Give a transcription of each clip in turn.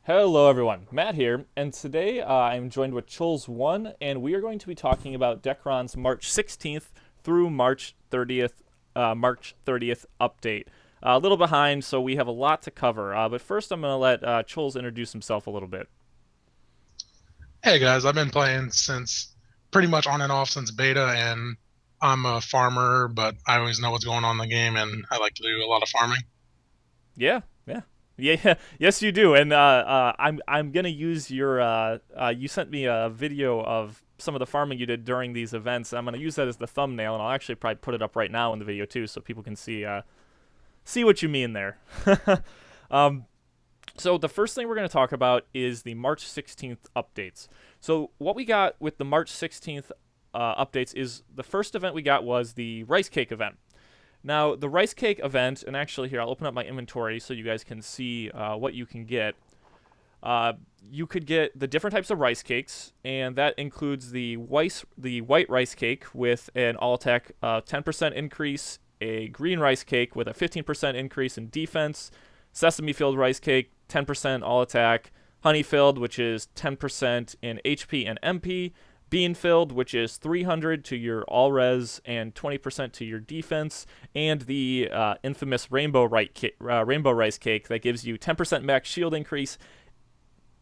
Hello everyone, Matt here, and today I'm joined with Chulls1, and we are going to be talking about Dekaron's March 16th through March 30th update. A little behind, so we have a lot to cover, but first I'm going to let Chulls introduce himself a little bit. Hey guys, I've been playing since pretty much on and off since beta, and I'm a farmer, but I always know what's going on in the game, and I like to do a lot of farming. Yeah, yeah. Yeah, yes, you do. And I'm gonna use your. You sent me a video of some of the farming you did during these events. I'm gonna use that as the thumbnail, and I'll actually probably put it up right now in the video too, so people can see what you mean there. um, so the first thing we're gonna talk about is the March 16th updates. So what we got with the March 16th updates is the first event we got was the rice cake event. Now, the rice cake event, and actually here, I'll open up my inventory so you guys can see what you can get. You could get the different types of rice cakes, and that includes the white rice cake with an all attack 10% increase, a green rice cake with a 15% increase in defense, sesame filled rice cake 10% all attack, honey filled, which is 10% in HP and MP, bean filled, which is 300 to your all res and 20% to your defense, and the infamous rainbow rice cake that gives you 10% max shield increase,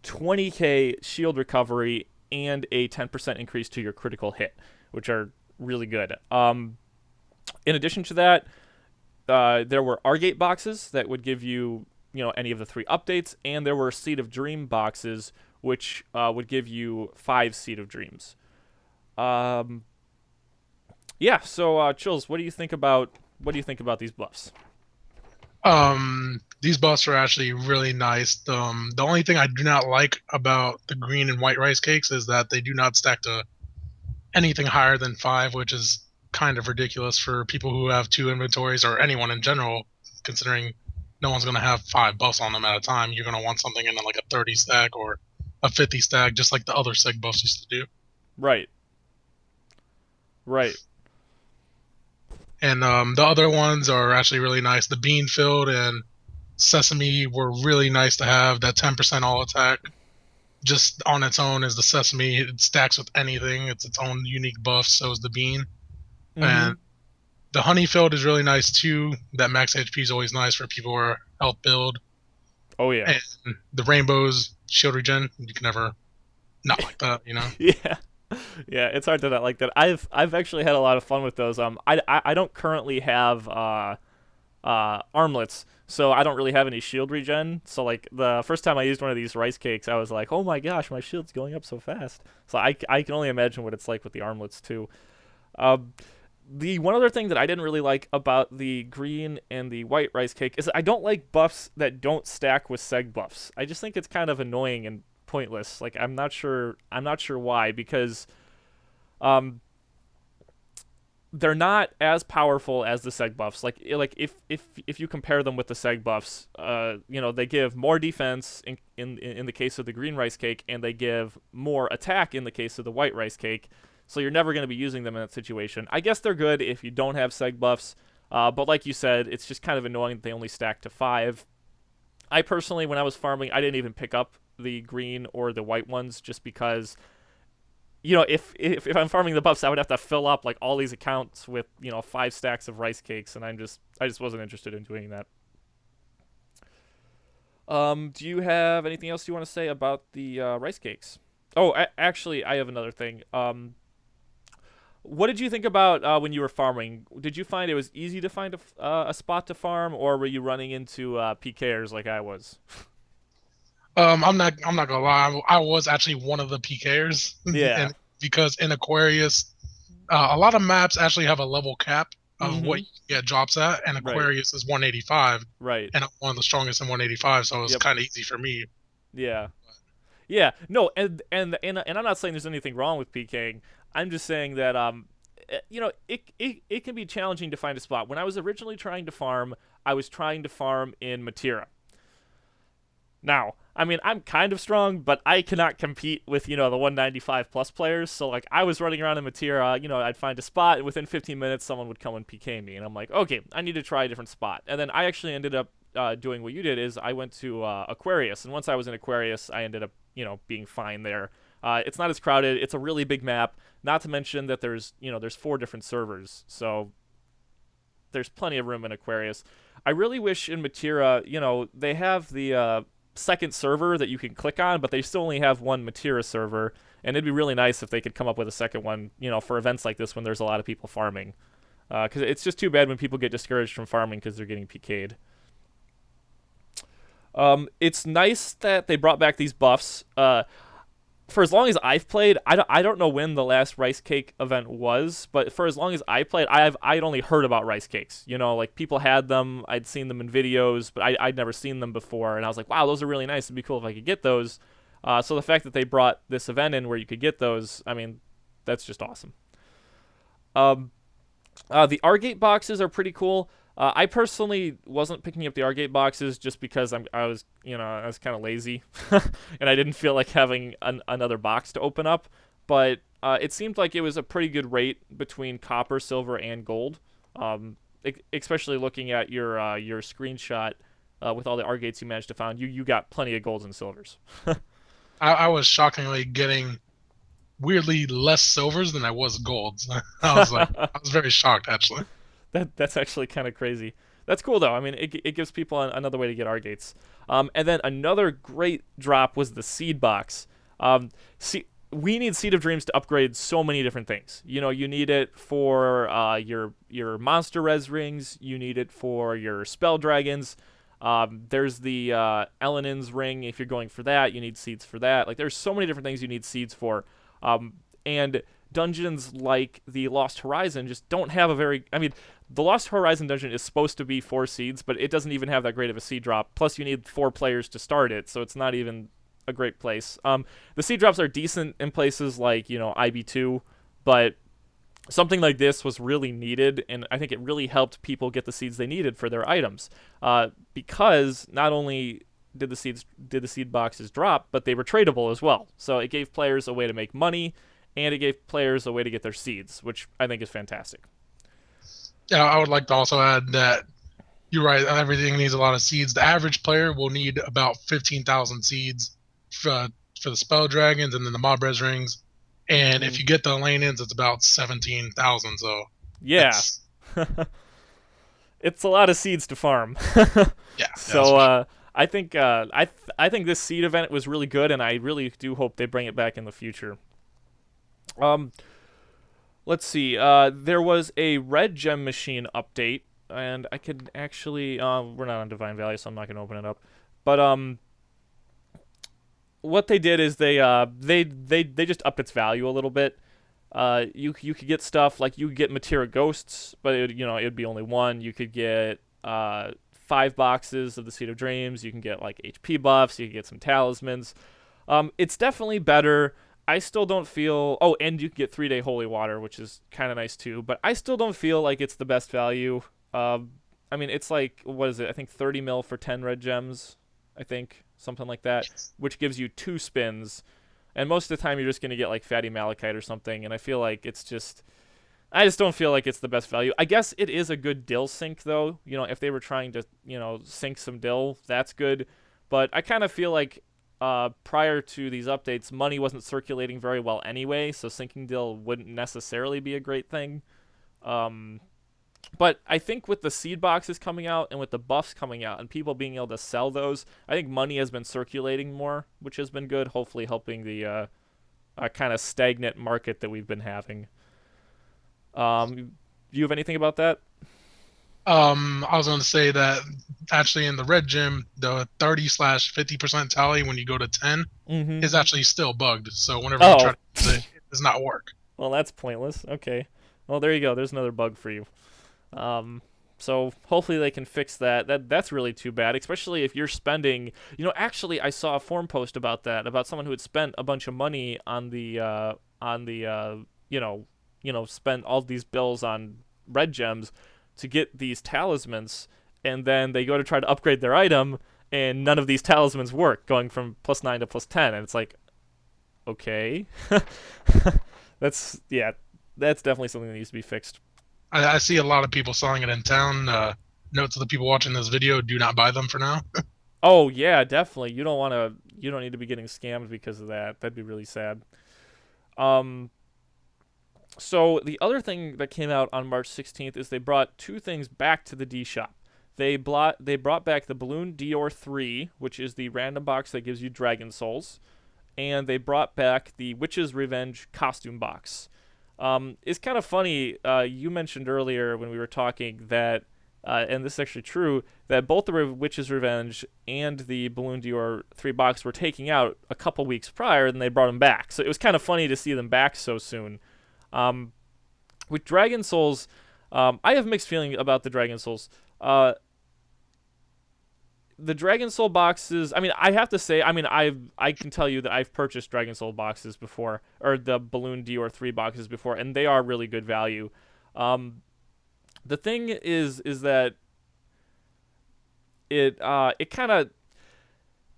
20k shield recovery, and a 10% increase to your critical hit, which are really good. In addition to that, there were R-Gate boxes that would give you, any of the three updates, and there were Seed of Dream boxes, which would give you 5 Seed of Dreams. Um, yeah. So, Chills, what do you think about these buffs? These buffs are actually really nice. The only thing I do not like about the green and white rice cakes is that they do not stack to anything higher than five, which is kind of ridiculous for people who have two inventories or anyone in general, considering no one's going to have five buffs on them at a time. You're going to want something in like a 30 stack or a 50 stack, just like the other seg buffs used to do. Right. Right. And the other ones are actually really nice. The bean filled and sesame were really nice to have. That 10% all attack just on its own is the sesame. It stacks with anything. It's its own unique buff. So is the bean. Mm-hmm. And the honey filled is really nice too. That max HP is always nice for people who are health build. Oh yeah. And the rainbows shield regen. You can never not like that, you know. Yeah. Yeah, it's hard to not like that. I've actually had a lot of fun with those. I don't currently have armlets, so I don't really have any shield regen. So like the first time I used one of these rice cakes, I was like, oh my gosh, my shield's going up so fast. So I can only imagine what it's like with the armlets too. Um, the one other thing that I didn't really like about the green and the white rice cake is I don't like buffs that don't stack with seg buffs. I just think it's kind of annoying and pointless. Like I'm not sure why, because um they're not as powerful as the seg buffs. Like if you compare them with the seg buffs, they give more defense in the case of the green rice cake, and they give more attack in the case of the white rice cake. So you're never going to be using them in that situation. I guess they're good if you don't have seg buffs, but like you said, it's just kind of annoying that they only stack to 5. I personally, when I was farming, I didn't even pick up the green or the white ones just because if I'm farming the buffs, I would have to fill up like all these accounts with 5 stacks of rice cakes, and I just wasn't interested in doing that. Do you have anything else you want to say about the rice cakes? Oh, actually, I have another thing. What did you think about when you were farming? Did you find it was easy to find a spot to farm, or were you running into PKers like I was? I'm not gonna lie. I was actually one of the PKers, Yeah. and because in Aquarius, a lot of maps actually have a level cap of what Mm-hmm. you can get drops at, and Right. Aquarius is 185, Right. and I'm one of the strongest in 185, so it was Yep. kind of easy for me. Yeah. Yeah. No, and I'm not saying there's anything wrong with PKing. I'm just saying that it can be challenging to find a spot. When I was originally trying to farm, I was trying to farm in Matira. Now, I mean, I'm kind of strong, but I cannot compete with, the 195 plus players. So, like, I was running around in Matira, I'd find a spot, and within 15 minutes, someone would come and PK me. And I'm like, okay, I need to try a different spot. And then I actually ended up doing what you did is I went to Aquarius, and once I was in Aquarius, I ended up being fine there. It's not as crowded. It's a really big map. Not to mention that there's 4 different servers, so there's plenty of room in Aquarius. I really wish in Matera, they have the second server that you can click on, but they still only have one Matera server, and it'd be really nice if they could come up with a second one, for events like this when there's a lot of people farming. Because it's just too bad when people get discouraged from farming because they're getting PK'd. It's nice that they brought back these buffs. For as long as I've played, I don't know when the last rice cake event was, but for as long as I played, I'd only heard about rice cakes. Like people had them, I'd seen them in videos, but I'd never seen them before, and I was like, wow, those are really nice. It'd be cool if I could get those. So the fact that they brought this event in where you could get those, I mean, that's just awesome. The R-Gate boxes are pretty cool. I personally wasn't picking up the R-Gate boxes just because I was kind of lazy, and I didn't feel like having another box to open up. But it seemed like it was a pretty good rate between copper, silver, and gold. Especially looking at your screenshot with all the R-Gates you managed to find, you got plenty of golds and silvers. I was shockingly getting weirdly less silvers than I was golds. I was very shocked actually. That's actually kind of crazy. That's cool though. I mean, it gives people another way to get R-Gates. And then another great drop was the seed box. We need Seed of Dreams to upgrade so many different things. You need it for your monster res rings. You need it for your spell dragons. There's the Elenin's ring. If you're going for that, you need seeds for that. Like, there's so many different things you need seeds for. And dungeons like the Lost Horizon just don't have a very... I mean, the Lost Horizon dungeon is supposed to be 4 seeds, but it doesn't even have that great of a seed drop. Plus, you need 4 players to start it, so it's not even a great place. The seed drops are decent in places like, IB2, but something like this was really needed, and I think it really helped people get the seeds they needed for their items. Because not only did the seed boxes drop, but they were tradable as well. So it gave players a way to make money, and it gave players a way to get their seeds, which I think is fantastic. Yeah, I would like to also add that you're right. Everything needs a lot of seeds. The average player will need about 15,000 seeds for the spell dragons and then the mob res rings. And if you get the lane-ins, it's about 17,000. So yeah, it's a lot of seeds to farm. Yeah. So I think I think this seed event was really good, and I really do hope they bring it back in the future. Let's see. There was a red gem machine update, and I could actually we're not on Divine Valley, so I'm not gonna open it up. But what they did is they just upped its value a little bit. You could get stuff like you could get Matera Ghosts, but it'd be only 1. You could get 5 boxes of the Seed of Dreams. You can get like HP buffs. You can get some talismans. It's definitely better. I still don't feel... Oh, and you can get 3-day Holy Water, which is kind of nice too. But I still don't feel like it's the best value. I mean, it's like, what is it? I think 30 mil for 10 red gems. I think. Something like that. Which gives you 2 spins. And most of the time, you're just going to get like Fatty Malachite or something. And I feel like it's just... I just don't feel like it's the best value. I guess it is a good dill sync, though. If they were trying to, sync some dill, that's good. But I kind of feel like... prior to these updates, money wasn't circulating very well anyway, so syncing dill wouldn't necessarily be a great thing. But I think with the seed boxes coming out and with the buffs coming out and people being able to sell those, I think money has been circulating more, which has been good, hopefully helping the kind of stagnant market that we've been having. Do you have anything about that? I was going to say that actually in the red gym, the 30/50% tally when you go to 10 is actually still bugged. So whenever you try to use it, it does not work. Well, that's pointless. Okay. Well, there you go. There's another bug for you. So hopefully they can fix that. That's really too bad, especially if you're spending... actually, I saw a forum post about that, about someone who had spent a bunch of money on spent all these bills on red gems to get these talismans, and then they go to try to upgrade their item, and none of these talismans work, going from +9 to +10, and it's like, okay. That's definitely something that needs to be fixed. I see a lot of people selling it in town. note to the people watching this video: do not buy them for now. Oh yeah, definitely. You don't want to. You don't need to be getting scammed because of that. That'd be really sad. Um, so the other thing that came out on March 16th is they brought two things back to the D shop. They brought back the Balloon Dior 3, which is the random box that gives you Dragon Souls, and they brought back the Witch's Revenge costume box. It's kind of funny. You mentioned earlier when we were talking that, and this is actually true, that both the Witch's Revenge and the Balloon Dior 3 box were taking out a couple weeks prior, and they brought them back. So it was kind of funny to see them back so soon. Um, with Dragon Souls, I have mixed feeling about the Dragon Souls. The Dragon Soul boxes, I mean, I have to say, I mean, I can tell you that I've purchased Dragon Soul boxes before, or the Balloon Dior 3 boxes before, and they are really good value. The thing is that it kind of,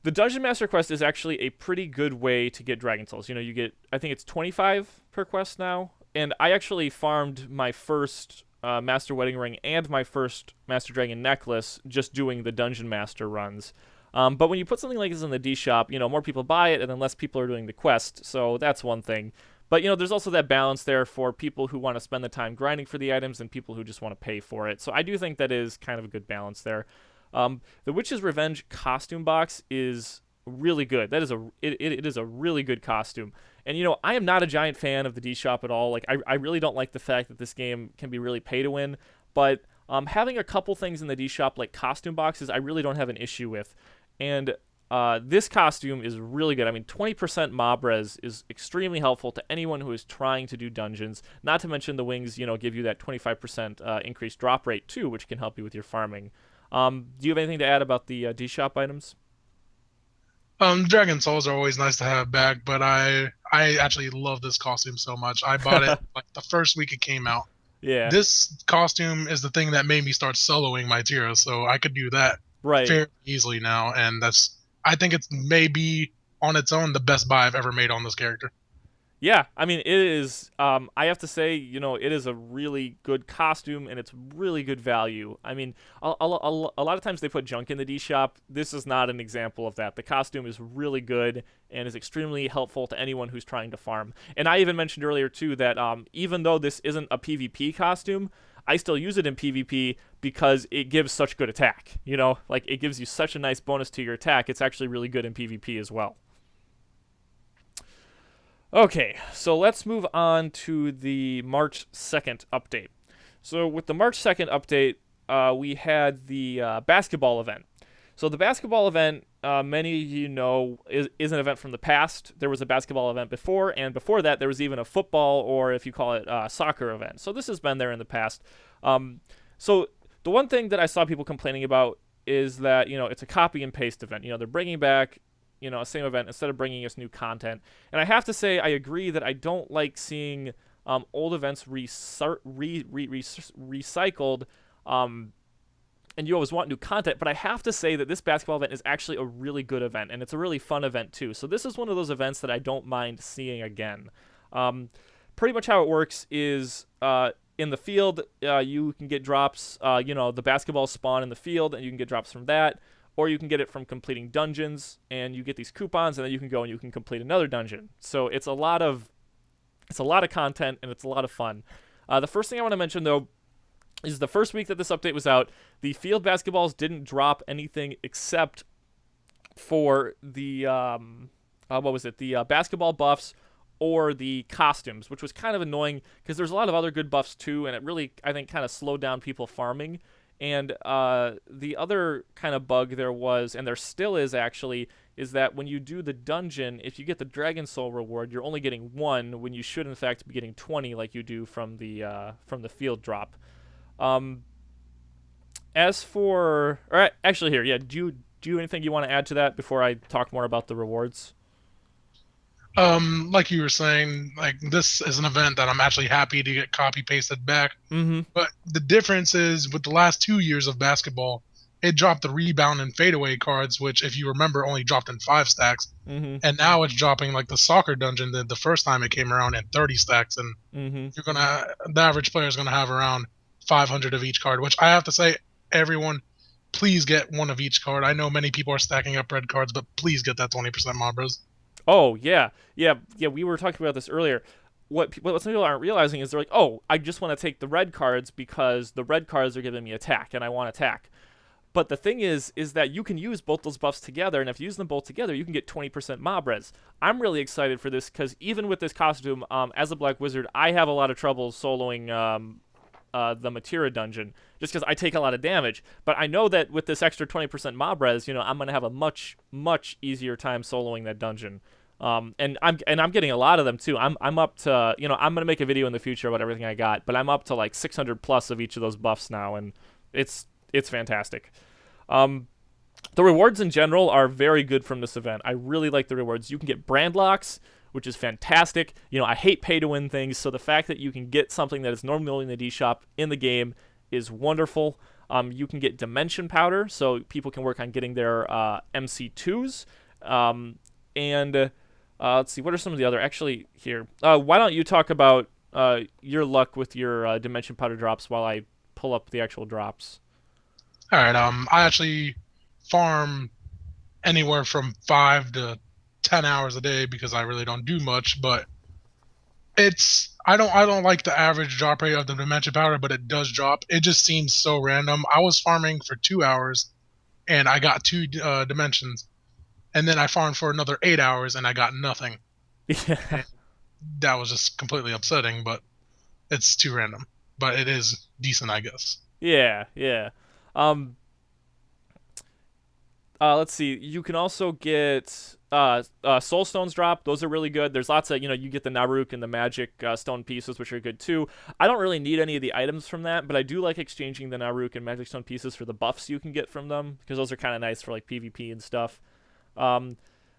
the Dungeon Master quest is actually a pretty good way to get Dragon Souls. You know, you get, I think it's 25 per quest now, and I actually farmed my first Master Wedding Ring and my first Master Dragon necklace just doing the Dungeon Master runs. But when you put something like this in the D shop, you know, more people buy it and then less people are doing the quest, so that's one thing. But, you know, there's also that balance there for people who want to spend the time grinding for the items and people who just want to pay for it. So I do think that is kind of a good balance there. The Witch's Revenge costume box is really good. That is it is a really good costume. And, you know, I am not a giant fan of the D shop at all. Like, I really don't like the fact that this game can be really pay to win. But having a couple things in the D shop, like costume boxes, I really don't have an issue with. And this costume is really good. I mean, 20% mob res is extremely helpful to anyone who is trying to do dungeons. Not to mention the wings, you know, give you that 25% increased drop rate, too, which can help you with your farming. Do you have anything to add about the D shop items? Dragon Souls are always nice to have back, but I actually love this costume so much. I bought it like the first week it came out. Yeah. This costume is the thing that made me start soloing my tiers, so I could do that Right. fairly easily now, and I think it's maybe on its own the best buy I've ever made on this character. Yeah, I mean, it is. I have to say, you know, it is a really good costume and it's really good value. I mean, a lot of times they put junk in the D shop. This is not an example of that. The costume is really good and is extremely helpful to anyone who's trying to farm. And I even mentioned earlier, too, that even though this isn't a PvP costume, I still use it in PvP because it gives such good attack. You know, like, it gives you such a nice bonus to your attack. It's actually really good in PvP as well. Okay, so let's move on to the March 2nd update. So with the March 2nd update, we had the basketball event. So the basketball event, many of you know, is an event from the past. There was a basketball event before, and before that there was even a football, or if you call it, soccer event. So this has been there in the past. So the one thing that I saw people complaining about is that, you know, it's a copy and paste event. You know, they're bringing back, you know, a same event instead of bringing us new content. And I have to say, I agree that I don't like seeing old events recycled, and you always want new content. But I have to say that this basketball event is actually a really good event, and it's a really fun event too. So this is one of those events that I don't mind seeing again. Pretty much how it works is in the field, you can get drops. You know, the basketballs spawn in the field, and you can get drops from that. Or you can get it from completing dungeons, and you get these coupons, and then you can go and you can complete another dungeon. So it's a lot of content, and it's a lot of fun. The first thing I want to mention, though, is the first week that this update was out, the field basketballs didn't drop anything except for the the basketball buffs or the costumes, which was kind of annoying because there's a lot of other good buffs too, and it really, I think, kind of slowed down people farming. And the other kind of bug there was, and there still is actually, is that when you do the dungeon, if you get the Dragon Soul reward, you're only getting 1 when you should in fact be getting 20 like you do from the field drop. As for, all right, actually here, yeah, do you anything you want to add to that before I talk more about the rewards? Like you were saying, like, this is an event that I'm actually happy to get copy pasted back. Mm-hmm. But the difference is with the last 2 years of basketball, it dropped the rebound and fadeaway cards, which, if you remember, only dropped in 5 stacks. Mm-hmm. And now it's dropping like the soccer dungeon the first time it came around in 30 stacks. And Mm-hmm. the average player is gonna have around 500 of each card, which I have to say, everyone, please get one of each card. I know many people are stacking up red cards, but please get that 20% mob res. Oh yeah, yeah, yeah. We were talking about this earlier. What some people aren't realizing is they're like, oh, I just want to take the red cards because the red cards are giving me attack, and I want attack. But the thing is that you can use both those buffs together, and if you use them both together, you can get 20% mob res. I'm really excited for this because even with this costume, as a Black Wizard, I have a lot of trouble soloing the Matira dungeon just because I take a lot of damage. But I know that with this extra 20% mob res, I'm gonna have a much easier time soloing that dungeon. And I'm getting a lot of them too. I'm up to I'm gonna make a video in the future about everything I got, but I'm up to like 600 plus of each of those buffs now, and it's fantastic. Um, the rewards in general are very good from this event. I really like the rewards. You can get brand locks, which is fantastic. I hate pay to win things, so the fact that you can get something that is normally in the D shop in the game is wonderful. You can get dimension powder, so people can work on getting their MC2s. And let's see, what are some of the other? Actually, here, why don't you talk about your luck with your dimension powder drops while I pull up the actual drops? All right. I actually farm anywhere from 5 to 10 hours a day because I really don't do much. But I don't like the average drop rate of the dimension powder, but it does drop. It just seems so random. I was farming for 2 hours and I got two dimensions, and then I farmed for another 8 hours and I got nothing. Yeah, And that was just completely upsetting. But it's too random. But it is decent, I guess. yeah, yeah. Um, let's see. You can also get soul stones drop. Those are really good. There's lots of you get the Naruk and the magic stone pieces, which are good too. I don't really need any of the items from that, but I do like exchanging the Naruk and magic stone pieces for the buffs you can get from them because those are kind of nice for like PvP and stuff. Um,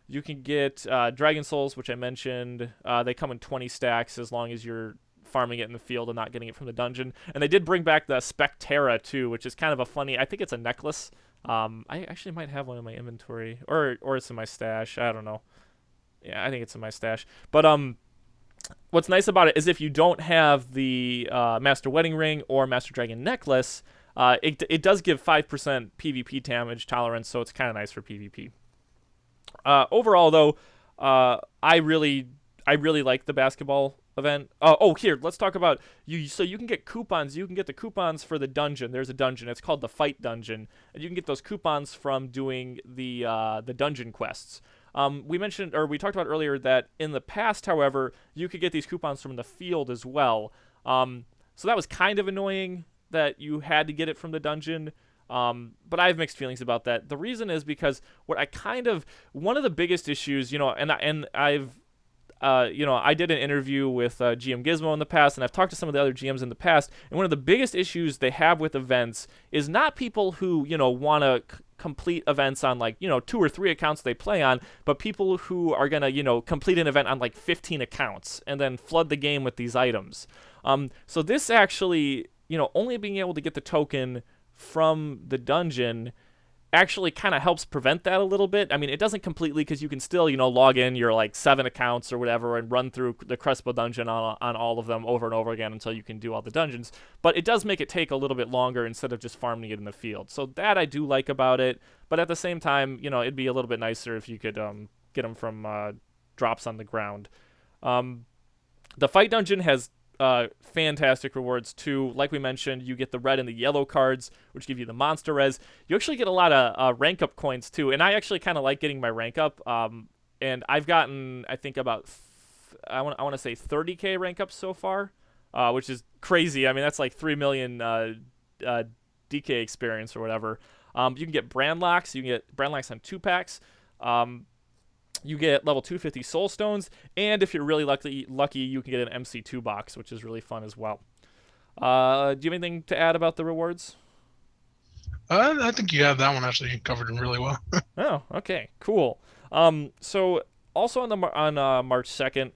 you can get Dragon Souls, which I mentioned. They come in 20 stacks as long as you're farming it in the field and not getting it from the dungeon. And they did bring back the Spectera too, which is kind of a funny. I think it's a necklace. I actually might have one in my inventory, or it's in my stash. I don't know. Yeah, I think it's in my stash. But what's nice about it is if you don't have the Master Wedding Ring or Master Dragon Necklace, it does give 5% PvP damage tolerance, so it's kind of nice for PvP. Overall, though, I really like the basketball event. Here, let's talk about you. So you can get coupons. You can get the coupons for the dungeon. There's a dungeon. It's called the Fight Dungeon, and you can get those coupons from doing the dungeon quests. We talked about earlier that in the past, however, you could get these coupons from the field as well. So that was kind of annoying that you had to get it from the dungeon. But I have mixed feelings about that. The reason is because one of the biggest issues, I did an interview with GM Gizmo in the past, and I've talked to some of the other GMs in the past, and one of the biggest issues they have with events is not people who, want to complete events on like, 2 or 3 accounts they play on, but people who are going to, complete an event on like 15 accounts and then flood the game with these items. So this actually, only being able to get the token from the dungeon actually kind of helps prevent that a little bit. I mean, it doesn't completely because you can still, log in your like 7 accounts or whatever and run through the Crespo dungeon on all of them over and over again until you can do all the dungeons. But it does make it take a little bit longer instead of just farming it in the field. So that I do like about it. But at the same time, it'd be a little bit nicer if you could get them from drops on the ground. The fight dungeon has fantastic rewards too. Like we mentioned, you get the red and the yellow cards, which give you the monster res. You actually get a lot of rank up coins too, and I actually kind of like getting my rank up. And I've gotten, I think about I want to say 30k rank ups so far, which is crazy. I mean, that's like 3 million DK experience or whatever. You can get brand locks. You can get brand locks on 2 packs. You get level 250 soul stones, and if you're really lucky, you can get an MC2 box, which is really fun as well. Do you have anything to add about the rewards? I think you have that one actually covered really well. Oh, okay, cool. So also on March 2nd,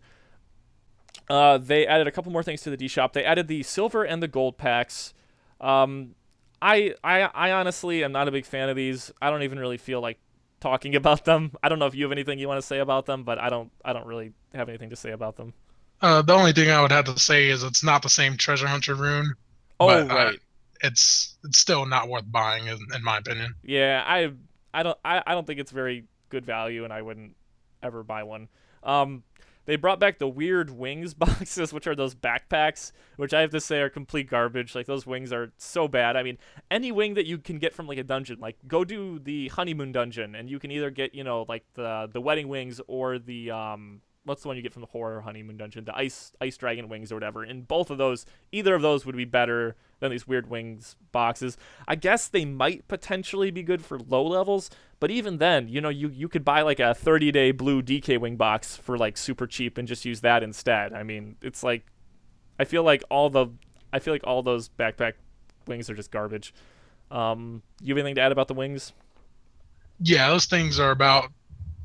they added a couple more things to the D shop. They added the silver and the gold packs. I honestly am not a big fan of these. I don't even really feel like talking about them. I don't know if you have anything you want to say about them, but I don't really have anything to say about them. The only thing I would have to say is it's not the same treasure hunter rune, Oh, but right. it's still not worth buying in my opinion. Yeah, I don't think it's very good value, and I wouldn't ever buy one. Um, they brought back the weird wings boxes, which are those backpacks, which I have to say are complete garbage. Like those wings are so bad. I mean, any wing that you can get from like a dungeon, like go do the honeymoon dungeon, and you can either get like the wedding wings or the what's the one you get from the horror honeymoon dungeon, the ice dragon wings or whatever. And both of those, either of those would be better than these weird wings boxes. I guess they might potentially be good for low levels, but even then, you could buy like a 30-day blue DK wing box for like super cheap and just use that instead. I mean, it's like I feel like all those backpack wings are just garbage. You have anything to add about the wings? Yeah, those things are about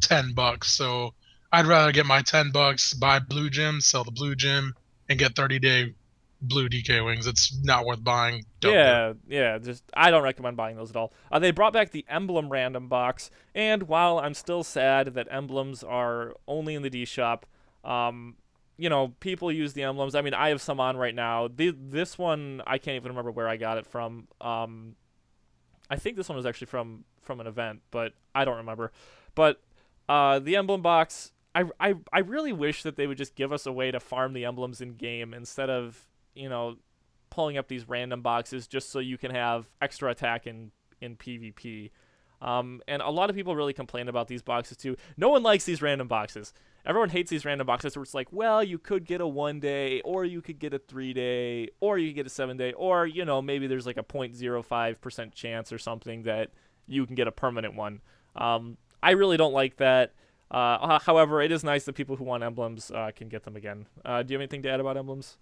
$10, so I'd rather get my $10, buy blue gem, sell the blue gem, and get 30-day blue DK wings. It's not worth buying. Don't do it. Yeah. Just I don't recommend buying those at all. They brought back the emblem random box, and while I'm still sad that emblems are only in the D shop, people use the emblems. I mean, I have some on right now. This one I can't even remember where I got it from. I think this one was actually from an event, but I don't remember. But the emblem box, I really wish that they would just give us a way to farm the emblems in game instead of pulling up these random boxes just so you can have extra attack in PvP. And a lot of people really complain about these boxes too. No one likes these random boxes. Everyone hates these random boxes where it's like, well, you could get a 1-day, or you could get a 3-day, or you could get a 7-day, or maybe there's like a 0.05% chance or something that you can get a permanent one. I really don't like that. However, it is nice that people who want emblems can get them again. Do you have anything to add about emblems?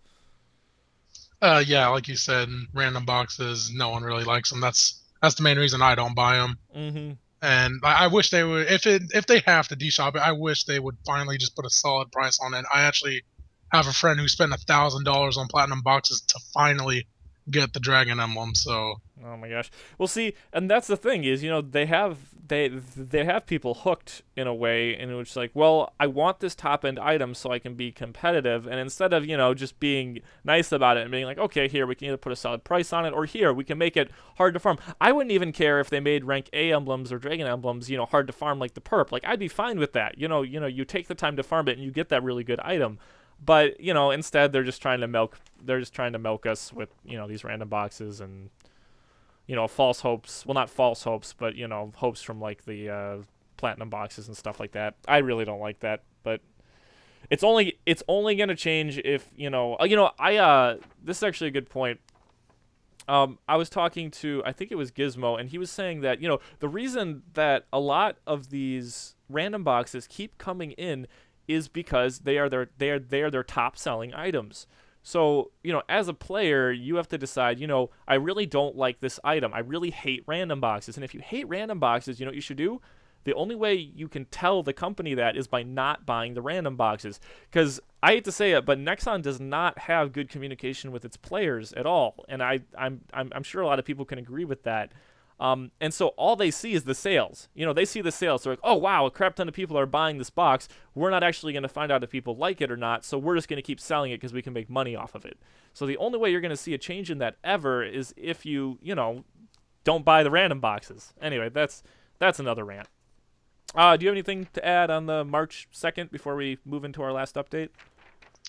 Yeah, like you said, random boxes. No one really likes them. That's the main reason I don't buy them. Mm-hmm. And I wish they would. If they have to de-shop it, I wish they would finally just put a solid price on it. I actually have a friend who spent $1,000 on platinum boxes to finally get the dragon emblem. So Oh my gosh. Well, see, and that's the thing is, they have people hooked in a way in which like, well, I want this top end item so I can be competitive, and instead of just being nice about it and being like, okay, here we can either put a solid price on it, or here we can make it hard to farm. I wouldn't even care if they made rank A emblems or dragon emblems, hard to farm like the perp. Like I'd be fine with that. You take the time to farm it and you get that really good item. But instead they're just trying to milk us with these random boxes and false hopes. Well, not false hopes, but hopes from like the platinum boxes and stuff like that. I really don't like that, but it's only gonna change if I this is actually a good point. I was talking to, I think it was Gizmo, and he was saying that the reason that a lot of these random boxes keep coming in is because they are their top selling items. So, as a player, you have to decide, I really don't like this item. I really hate random boxes. And if you hate random boxes, you know what you should do? The only way you can tell the company that is by not buying the random boxes. Because I hate to say it, but Nexon does not have good communication with its players at all. And I'm sure a lot of people can agree with that. And so all they see is the sales. They see the sales. They're like, oh, wow, a crap ton of people are buying this box. We're not actually going to find out if people like it or not, so we're just going to keep selling it because we can make money off of it. So the only way you're going to see a change in that ever is if you don't buy the random boxes. Anyway, that's another rant. Do you have anything to add on the March 2nd before we move into our last update?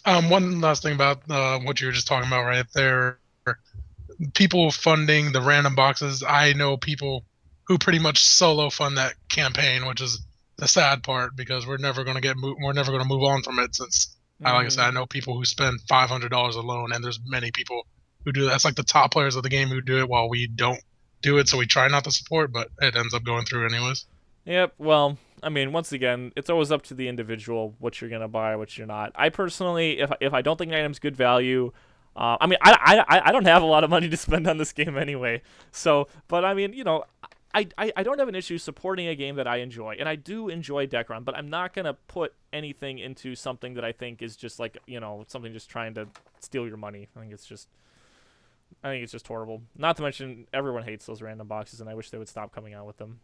one last thing about what you were just talking about right there. People funding the random boxes. I know people who pretty much solo fund that campaign, which is the sad part because we're never going to move on from it. Since, like I said, I know people who spend $500 alone, and there's many people who do that. That's like the top players of the game who do it, while we don't do it. So we try not to support, but it ends up going through anyways. Yep. Well, I mean, once again, it's always up to the individual what you're gonna buy, what you're not. I personally, if I don't think an item's good value, I mean, I don't have a lot of money to spend on this game anyway. So, but I mean, I don't have an issue supporting a game that I enjoy, and I do enjoy Dekaron, but I'm not gonna put anything into something that I think is just like something just trying to steal your money. I think it's just horrible. Not to mention everyone hates those random boxes, and I wish they would stop coming out with them.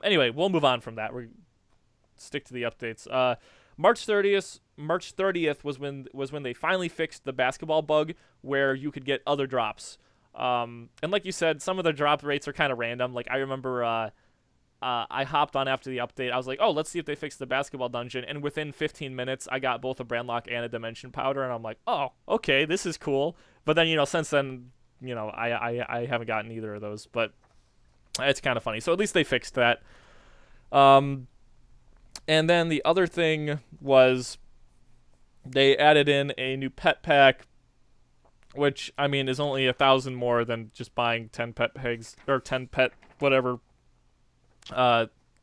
Anyway, we'll move on from that. We stick to the updates. March 30th was when they finally fixed the basketball bug where you could get other drops. And like you said, some of the drop rates are kind of random. Like I remember I hopped on after the update. I was like, oh, let's see if they fix the basketball dungeon. And within 15 minutes, I got both a Brandlock and a Dimension Powder. And I'm like, oh, okay, this is cool. But then, since then, I haven't gotten either of those. But it's kind of funny. So at least they fixed that. And then the other thing was they added in a new pet pack, which, I mean, is only 1,000 more than just buying 10 pet pegs, or 10 pet whatever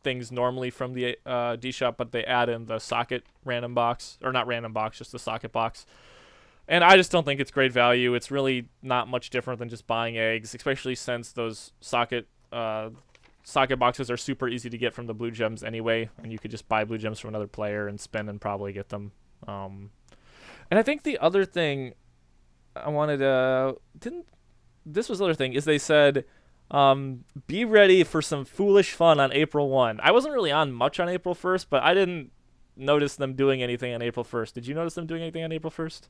things normally from the D shop, but they add in the socket random box, or not random box, just the socket box. And I just don't think it's great value. It's really not much different than just buying eggs, especially since those socket boxes are super easy to get from the blue gems anyway, and you could just buy blue gems from another player and spin and probably get them. And I think the other thing I wanted to this was the other thing is they said, be ready for some foolish fun on April 1. I wasn't really on much on April 1st, but I didn't notice them doing anything on April 1st. Did you notice them doing anything on April 1st?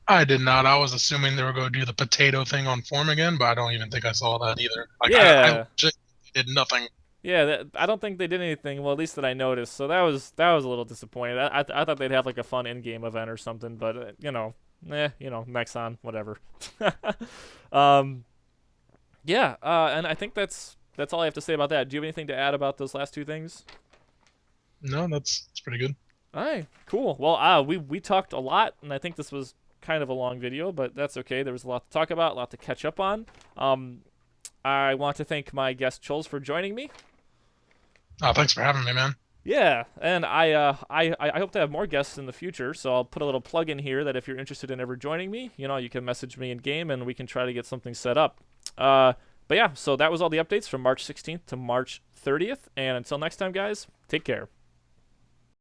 I did not. I was assuming they were going to do the potato thing on form again, but I don't even think I saw that either. Like, Yeah. I legit did nothing. Yeah, I don't think they did anything. Well, at least that I noticed. So that was a little disappointed. I thought they'd have like a fun in-game event or something, but Nexon, whatever. Yeah, and I think that's all I have to say about that. Do you have anything to add about those last two things? No, that's pretty good. All right, cool. Well, we talked a lot, and I think this was kind of a long video, but that's okay. There was a lot to talk about, a lot to catch up on. I want to thank my guest Chulls for joining me. Oh, thanks for having me, man. Yeah, and I hope to have more guests in the future, so I'll put a little plug in here that if you're interested in ever joining me, you can message me in game and we can try to get something set up. But yeah, so that was all the updates from March 16th to March 30th, and until next time, guys, take care.